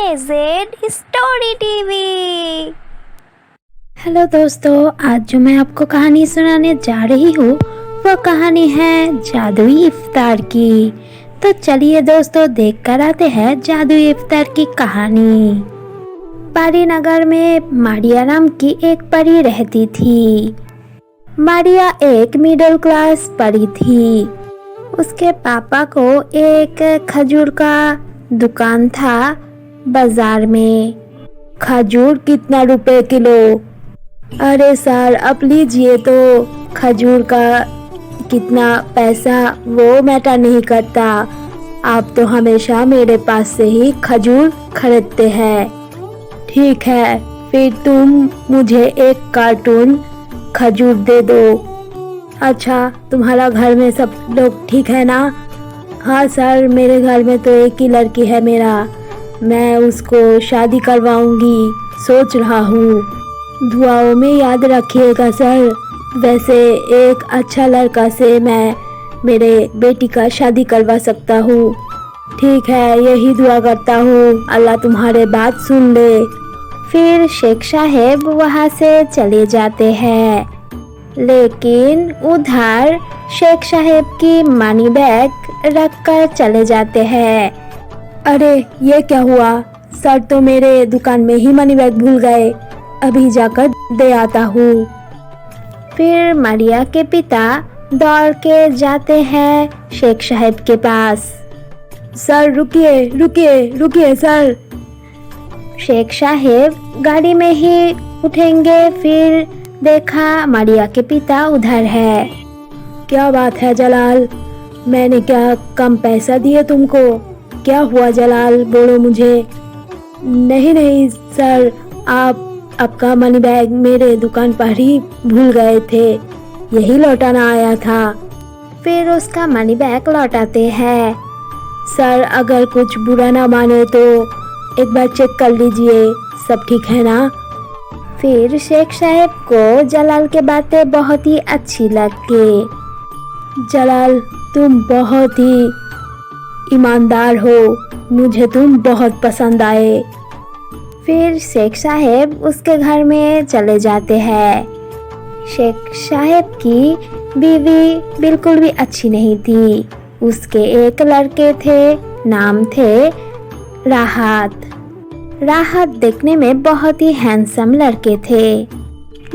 Z story TV. Hello दोस्तों, आज जो मैं आपको कहानी सुनाने जा रही हूँ वो कहानी है जादुई इफ्तार की। तो चलिए दोस्तों, देख कर आते हैं जादुई इफ्तार की कहानी। परी नगर में मारिया नाम की एक परी रहती थी। मारिया एक मिडिल क्लास परी थी। उसके पापा को एक खजूर का दुकान था बाजार में। खजूर कितना रुपए किलो? अरे सर, आप लीजिए तो। खजूर का कितना पैसा वो मैटर नहीं करता। आप तो हमेशा मेरे पास से ही खजूर खरीदते हैं। ठीक है, फिर तुम मुझे एक कार्टून खजूर दे दो। अच्छा, तुम्हारा घर में सब लोग ठीक है ना? हाँ सर, मेरे घर में तो एक ही लड़की है मेरा। मैं उसको शादी करवाऊंगी, सोच रहा हूँ। दुआओं में याद रखिएगा सर। वैसे एक अच्छा लड़का से मैं मेरे बेटी का शादी करवा सकता हूँ। ठीक है, यही दुआ करता हूँ, अल्लाह तुम्हारे बात सुन ले। फिर शेख साहेब वहाँ से चले जाते हैं, लेकिन उधर शेख साहेब की मनी बैग रख कर चले जाते हैं। अरे ये क्या हुआ? सर तो मेरे दुकान में ही मनी बैग भूल गए। अभी जाकर दे आता हूँ। फिर मारिया के पिता दौड़ के जाते हैं शेख साहेब के पास। सर रुकिए रुकिए रुकिए सर। शेख साहेब गाड़ी में ही उठेंगे, फिर देखा मारिया के पिता उधर है। क्या बात है जलाल? मैंने क्या कम पैसा दिए तुमको? क्या हुआ जलाल, बोलो मुझे। नहीं नहीं सर, आप आपका मनी बैग मेरे दुकान पर ही भूल गए थे, यही लौटाना आया था। फिर उसका मनी बैग लौटाते हैं। सर अगर कुछ बुरा ना माने तो एक बार चेक कर लीजिए, सब ठीक है ना? फिर शेख साहब को जलाल के बातें बहुत ही अच्छी लगी। जलाल, तुम बहुत ही ईमानदार हो, मुझे तुम बहुत पसंद आए। फिर शेख साहेब उसके घर में चले जाते हैं। शेख साहेब की बीवी बिल्कुल भी अच्छी नहीं थी। उसके एक लड़के थे, नाम थे राहत। राहत देखने में बहुत ही हैंडसम लड़के थे।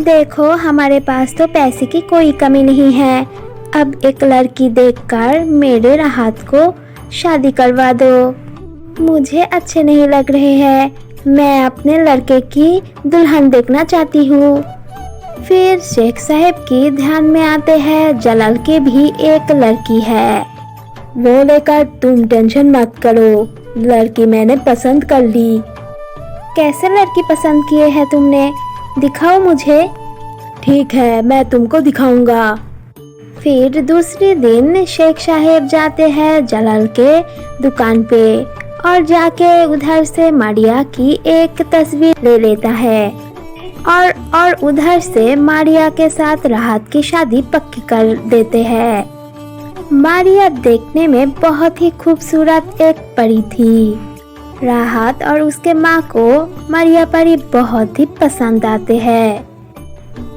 देखो, हमारे पास तो पैसे की कोई कमी नहीं है। अब एक लड़की देखकर मेरे राहत को शादी करवा दो। मुझे अच्छे नहीं लग रहे हैं, मैं अपने लड़के की दुल्हन देखना चाहती हूँ। फिर शेख साहब की ध्यान में आते हैं जलाल के भी एक लड़की है। वो लेकर तुम टेंशन मत करो, लड़की मैंने पसंद कर ली। कैसे लड़की पसंद किए है तुमने? दिखाओ मुझे। ठीक है, मैं तुमको दिखाऊंगा। फिर दूसरे दिन शेख साहेब जाते हैं जलाल के दुकान पे और जाके उधर से मारिया की एक तस्वीर ले लेता है और उधर से मारिया के साथ राहत की शादी पक्की कर देते हैं। मारिया देखने में बहुत ही खूबसूरत एक परी थी। राहत और उसके माँ को मारिया परी बहुत ही पसंद आते हैं।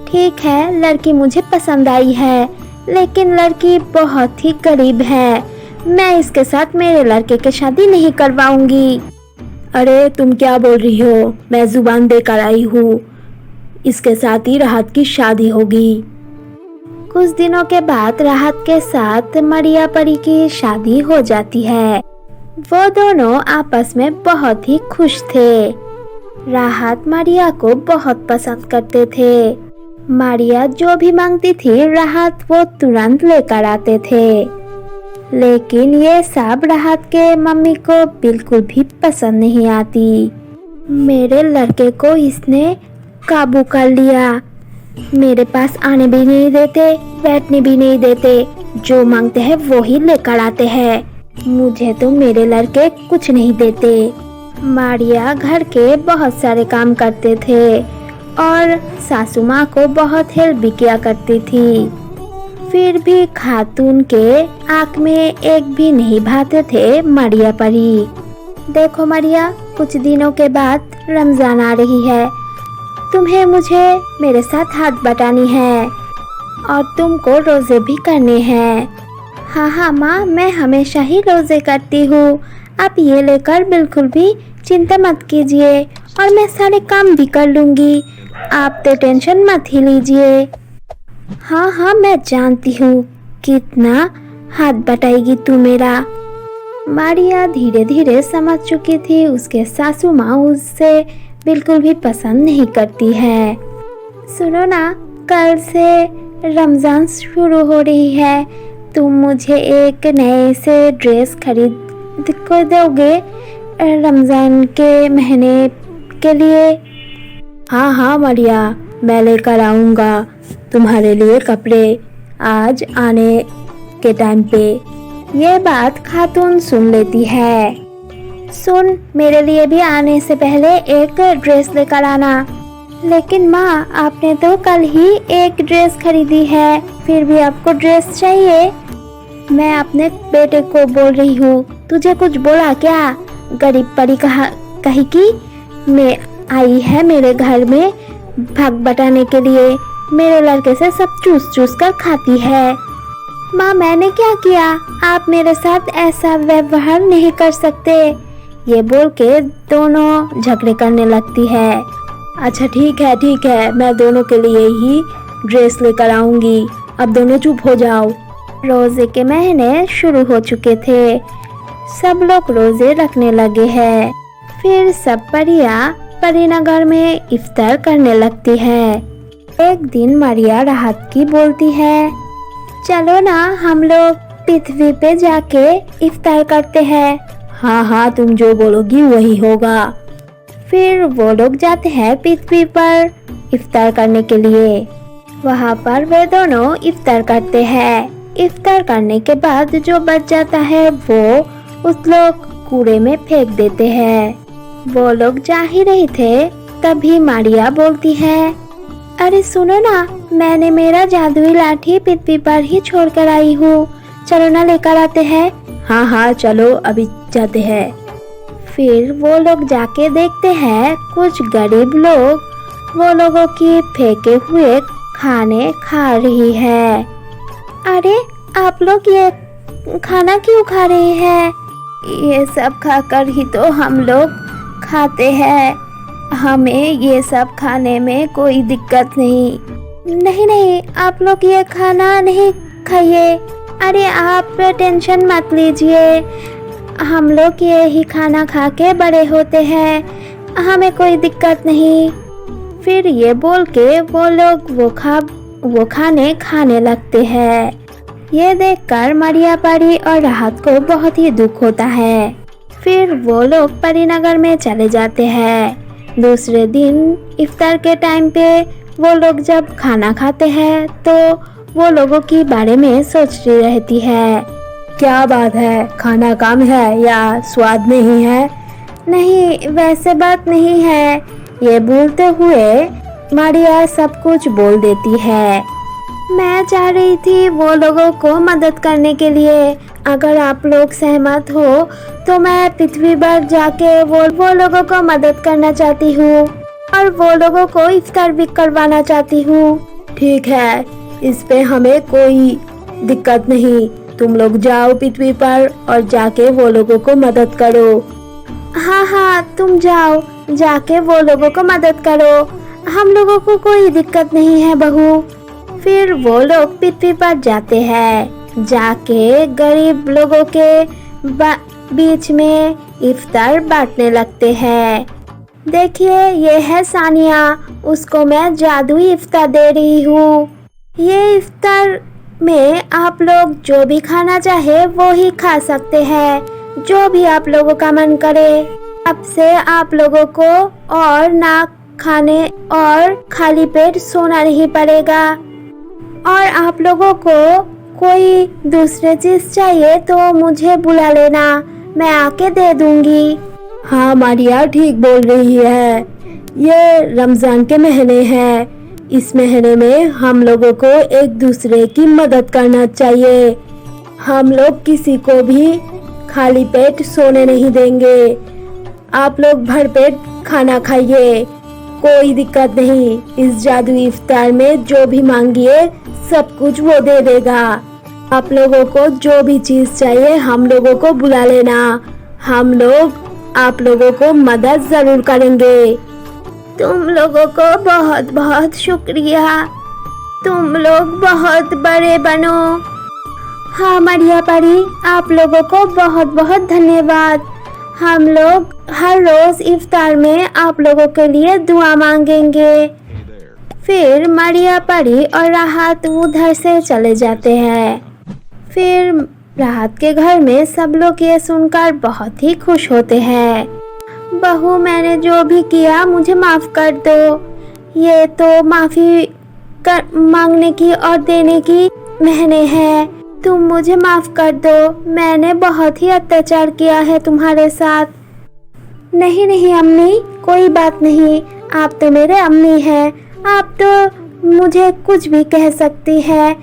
ठीक है, लड़की मुझे पसंद आई है, लेकिन लड़की बहुत ही गरीब है। मैं इसके साथ मेरे लड़के की शादी नहीं करवाऊंगी। अरे तुम क्या बोल रही हो? मैं जुबान देकर आई हूँ, इसके साथ ही राहत की शादी होगी। कुछ दिनों के बाद राहत के साथ मारिया परी की शादी हो जाती है। वो दोनों आपस में बहुत ही खुश थे। राहत मारिया को बहुत पसंद करते थे। मारिया जो भी मांगती थी राहत वो तुरंत लेकर आते थे। लेकिन ये सब राहत के मम्मी को बिल्कुल भी पसंद नहीं आती। मेरे लड़के को इसने काबू कर लिया, मेरे पास आने भी नहीं देते, बैठने भी नहीं देते, जो मांगते हैं वो ही लेकर आते हैं। मुझे तो मेरे लड़के कुछ नहीं देते। मारिया घर के बहुत सारे काम करते थे और सासू माँ को बहुत हेल्प भी किया करती थी। फिर भी खातून के आँख में एक भी नहीं भाते थे मारिया परी। देखो मारिया, कुछ दिनों के बाद रमज़ान आ रही है। तुम्हें मुझे मेरे साथ हाथ बटानी है और तुमको रोज़े भी करने हैं। हाँ हाँ माँ, मैं हमेशा ही रोज़े करती हूँ। आप ये लेकर बिल्कुल भी चिंता मत कीजिए और मैं सारे काम भी कर लूँगी। आप तो टेंशन मत ही लीजिए। हाँ हाँ, मैं जानती हूँ कितना हाथ बटाएगी तू मेरा। मारिया धीरे धीरे समझ चुकी थी उसके सासू माँ उससे बिल्कुल भी पसंद नहीं करती है। सुनो ना, कल से रमज़ान शुरू हो रही है। तुम मुझे एक नए से ड्रेस खरीद को दोगे रमज़ान के महीने के लिए? हाँ हाँ मारिया, मैं लेकर आऊँगा तुम्हारे लिए कपड़े आज आने के टाइम पे। ये बात खातून सुन लेती है। सुन, मेरे लिए भी आने से पहले एक ड्रेस लेकर आना। लेकिन माँ, आपने तो कल ही एक ड्रेस खरीदी है, फिर भी आपको ड्रेस चाहिए? मैं अपने बेटे को बोल रही हूँ, तुझे कुछ बोला क्या? गरीब परी कही कि मैं आई है मेरे घर में भाग बटाने के लिए, मेरे लड़के से सब चूस चूस कर खाती है। माँ, मैंने क्या किया? आप मेरे साथ ऐसा व्यवहार नहीं कर सकते। ये बोल के दोनों झगड़े करने लगती है। अच्छा ठीक है, मैं दोनों के लिए ही ड्रेस लेकर आऊंगी। अब दोनों चुप हो जाओ। रोजे के महीने शुरू हो चुके थे, सब लोग रोजे रखने लगे हैं। फिर सब परियां परीनगर में इफ्तार करने लगती है। एक दिन मारिया राहत की बोलती है, चलो ना हम लोग पृथ्वी पे जाके इफ्तार करते हैं। हाँ हाँ, तुम जो बोलोगी वही होगा। फिर वो लोग जाते हैं पृथ्वी पर इफ्तार करने के लिए। वहाँ पर वे दोनों इफ्तार करते हैं। इफ्तार करने के बाद जो बच जाता है वो उस लोग कूड़े में फेंक देते हैं। वो लोग जा ही रहे थे, तभी मारिया बोलती है, अरे सुनो ना, मैंने मेरा जादुई लाठी पृथ्वी पर ही छोड़ कर आई हूँ, चलो ना लेकर आते हैं। हाँ हाँ चलो, अभी जाते हैं। फिर वो लोग जाके देखते हैं कुछ गरीब लोग वो लोगों की फेंके हुए खाने खा रही है। अरे आप लोग ये खाना क्यों खा रहे हैं? ये सब खाकर ही तो हम लोग खाते हैं, हमें ये सब खाने में कोई दिक्कत नहीं। नहीं, आप लोग ये खाना नहीं खाइए। अरे आप टेंशन मत लीजिए, हम लोग ये ही खाना खा के बड़े होते हैं, हमें कोई दिक्कत नहीं। फिर ये बोल के वो लोग वो खाने खाने लगते हैं। ये देखकर मारिया परी और राहत को बहुत ही दुख होता है। फिर वो लोग परीनगर में चले जाते हैं। दूसरे दिन इफ्तार के टाइम पे वो लोग जब खाना खाते हैं तो वो लोगों के बारे में सोचती रहती है, क्या बात है, खाना कम है या स्वाद नहीं है? नहीं, वैसे बात नहीं है। ये बोलते हुए मारिया सब कुछ बोल देती है। मैं चाह रही थी वो लोगों को मदद करने के लिए। अगर आप लोग सहमत हो तो मैं पृथ्वी पर जाके वो लोगों को मदद करना चाहती हूँ और वो लोगों को इफ्तार भी करवाना चाहती हूँ। ठीक है, इस पे हमें कोई दिक्कत नहीं। तुम लोग जाओ पृथ्वी पर और जाके वो लोगों को मदद करो। हाँ हाँ, तुम जाओ, जाके वो लोगों को मदद करो, हम लोगों को कोई दिक्कत नहीं है बहू। फिर वो लोग पृथ्वी पर जाते हैं, जाके गरीब लोगों के बीच में इफ्तार बांटने लगते हैं। देखिए, ये है सानिया, उसको मैं जादुई इफ्तार दे रही हूँ। ये इफ्तार में आप लोग जो भी खाना चाहे वो ही खा सकते हैं, जो भी आप लोगों का मन करे। अब से आप लोगों को और ना खाने और खाली पेट सोना नहीं पड़ेगा। और आप लोगों को कोई दूसरी चीज चाहिए तो मुझे बुला लेना, मैं आके दे दूंगी। हाँ मारिया ठीक बोल रही है, ये रमजान के महीने हैं, इस महीने में हम लोगों को एक दूसरे की मदद करना चाहिए। हम लोग किसी को भी खाली पेट सोने नहीं देंगे। आप लोग भरपेट खाना खाइए, कोई दिक्कत नहीं। इस जादुई इफ्तार में जो भी मांगिए सब कुछ वो दे देगा। आप लोगों को जो भी चीज चाहिए हम लोगों को बुला लेना, हम लोग आप लोगों को मदद जरूर करेंगे। तुम लोगों को बहुत बहुत शुक्रिया, तुम लोग बहुत बड़े बनो। हाँ मरिया परी, आप लोगों को बहुत बहुत धन्यवाद। हम लोग हर रोज इफ्तार में आप लोगों के लिए दुआ मांगेंगे। फिर मरिया परी और राहत उधर से चले जाते हैं। फिर राहत के घर में सब लोग ये सुनकर बहुत ही खुश होते हैं। बहू, मैंने जो भी किया मुझे माफ कर दो। ये तो माफी मांगने की और देने की महीने है, तुम मुझे माफ कर दो। मैंने बहुत ही अत्याचार किया है तुम्हारे साथ। नहीं नहीं अम्मी, कोई बात नहीं, आप तो मेरे अम्मी हैं, आप तो मुझे कुछ भी कह सकती है,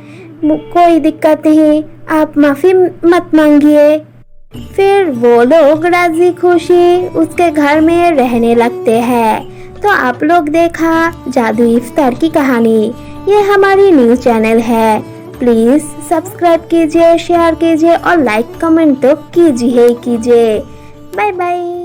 कोई दिक्कत नहीं, आप माफी मत मांगिए। फिर वो लोग राजी खुशी उसके घर में रहने लगते हैं। तो आप लोग देखा जादुई इफ्तार की कहानी, ये हमारी न्यूज़ चैनल है। प्लीज सब्सक्राइब कीजिए, शेयर कीजिए और लाइक कमेंट तो कीजिए ही कीजिए। Bye bye.